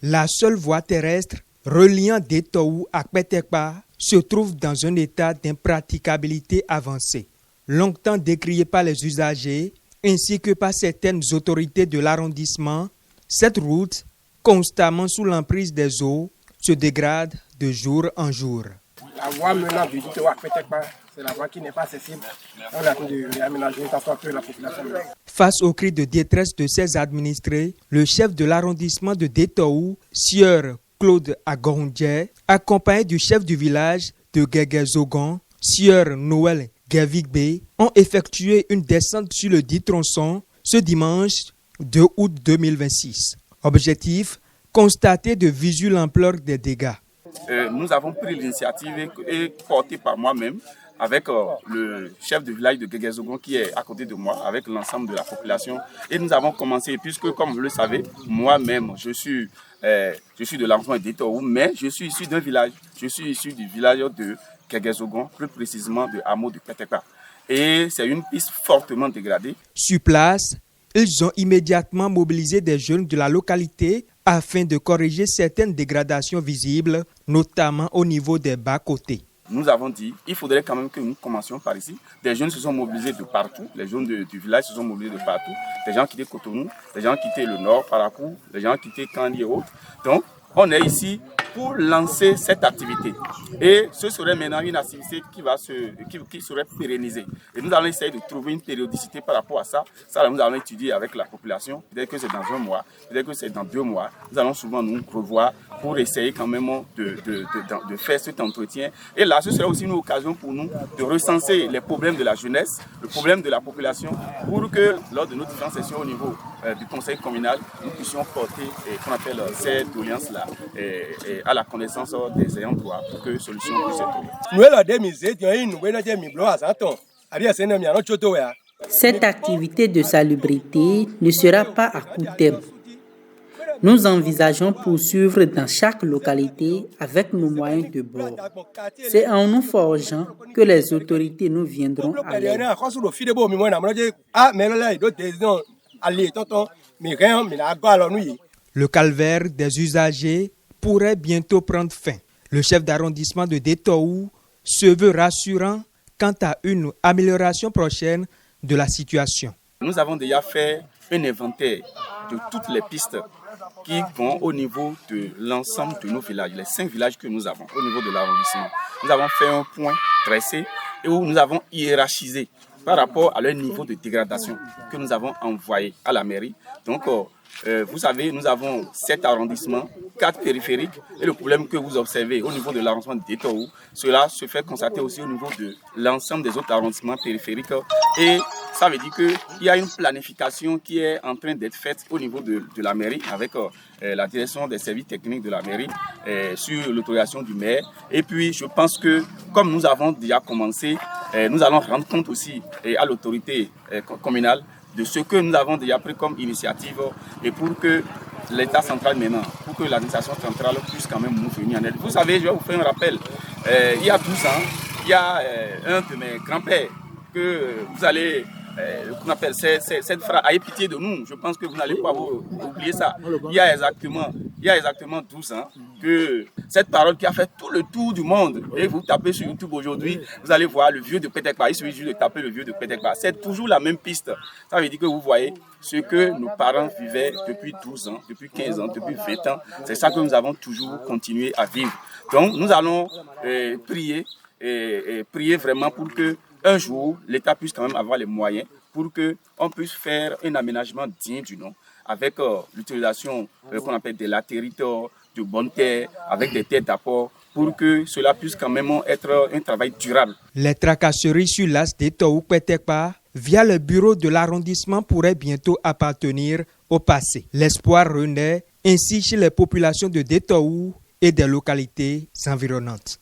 La seule voie terrestre reliant Detohou à Kpetekpa se trouve dans un état d'impraticabilité avancée. Longtemps décriée par les usagers ainsi que par certaines autorités de l'arrondissement, cette route, constamment sous l'emprise des eaux, se dégrade de jour en jour. La voie menant du Detohou à Kpetekpa, c'est la voie qui n'est pas accessible. On a de réaménager une fois que la population. Face aux cris de détresse de ses administrés, le chef de l'arrondissement de Detohou, Sieur Claude Agorondje, accompagné du chef du village de Guégué-Zogon, Sieur Noël Gavigbe, ont effectué une descente sur le dit tronçon ce dimanche 2 août 2026. Objectif, constater de visu l'ampleur des dégâts. Nous avons pris l'initiative et portée par moi-même avec le chef du village de Guégué-Zogon qui est à côté de moi, avec l'ensemble de la population. Et nous avons commencé, puisque comme vous le savez, moi-même, je suis de l'arrondissement de Detohou, mais je suis issu d'un village. Je suis issu du village de Guégué-Zogon, plus précisément de hameau de Kpetekpa. Et c'est une piste fortement dégradée. Sur place, ils ont immédiatement mobilisé des jeunes de la localité afin de corriger certaines dégradations visibles, notamment au niveau des bas-côtés. Nous avons dit qu'il faudrait quand même que nous commencions par ici. Des jeunes se sont mobilisés de partout, les jeunes du village se sont mobilisés de partout. Des gens quittaient Cotonou, des gens quittaient le nord, Parakou, des gens quittaient Kandi et autres. Donc, on est ici pour lancer cette activité. Et ce serait maintenant une activité qui serait pérennisée. Et nous allons essayer de trouver une périodicité par rapport à ça. Ça, nous allons étudier avec la population. Peut-être que c'est dans 1 mois, peut-être que c'est dans 2 mois. Nous allons souvent nous revoir pour essayer quand même de faire cet entretien. Et là, ce sera aussi une occasion pour nous de recenser les problèmes de la jeunesse, le problème de la population, pour que lors de nos différentes sessions au niveau du conseil communal, nous puissions porter qu'on appelle ces doléances-là à la connaissance des ayants droit pour que solution puisse être trouvée. Cette activité de salubrité ne sera pas à court terme. Nous envisageons poursuivre dans chaque localité avec nos moyens de bord. C'est en nous forgeant que les autorités nous viendront à l'aide. Le calvaire des usagers pourrait bientôt prendre fin. Le chef d'arrondissement de Detohou se veut rassurant quant à une amélioration prochaine de la situation. Nous avons déjà fait un inventaire de toutes les pistes qui vont au niveau de l'ensemble de nos villages, les 5 villages que nous avons au niveau de l'arrondissement. Nous avons fait un point tracé et où nous avons hiérarchisé par rapport à leur niveau de dégradation que nous avons envoyé à la mairie. Donc, vous savez, nous avons 7 arrondissements, 4 périphériques. Et le problème que vous observez au niveau de l'arrondissement de Detohou, cela se fait constater aussi au niveau de l'ensemble des autres arrondissements périphériques. Et ça veut dire qu'il y a une planification qui est en train d'être faite au niveau de la mairie avec la direction des services techniques de la mairie sur l'autorisation du maire. Et puis, je pense que comme nous avons déjà commencé, nous allons rendre compte aussi à l'autorité communale de ce que nous avons déjà pris comme initiative et pour que l'État central maintenant, pour que l'administration centrale puisse quand même nous venir en aide. Vous savez, je vais vous faire un rappel. Il y a 12 ans, il y a un de mes grands-pères que vous allez, qu'on appelle cette phrase, ayez pitié de nous. Je pense que vous n'allez pas oublier ça. Il y a exactement 12 ans que cette parole qui a fait tout le tour du monde, et vous tapez sur YouTube aujourd'hui, vous allez voir le vieux de Kpetekpa. Il suffit juste de taper le vieux de Kpetekpa. C'est toujours la même piste. Ça veut dire que vous voyez ce que nos parents vivaient depuis 12 ans, depuis 15 ans, depuis 20 ans. C'est ça que nous avons toujours continué à vivre. Donc nous allons prier vraiment pour que un jour l'État puisse quand même avoir les moyens pour qu'on puisse faire un aménagement digne du nom avec l'utilisation qu'on appelle de la territoire, de bonnes terres, avec des terres d'apport pour que cela puisse quand même être un travail durable. Les tracasseries sur l'as Detohou-Kpetekpa via le bureau de l'arrondissement pourraient bientôt appartenir au passé. L'espoir renaît ainsi chez les populations de Detohou et des localités environnantes.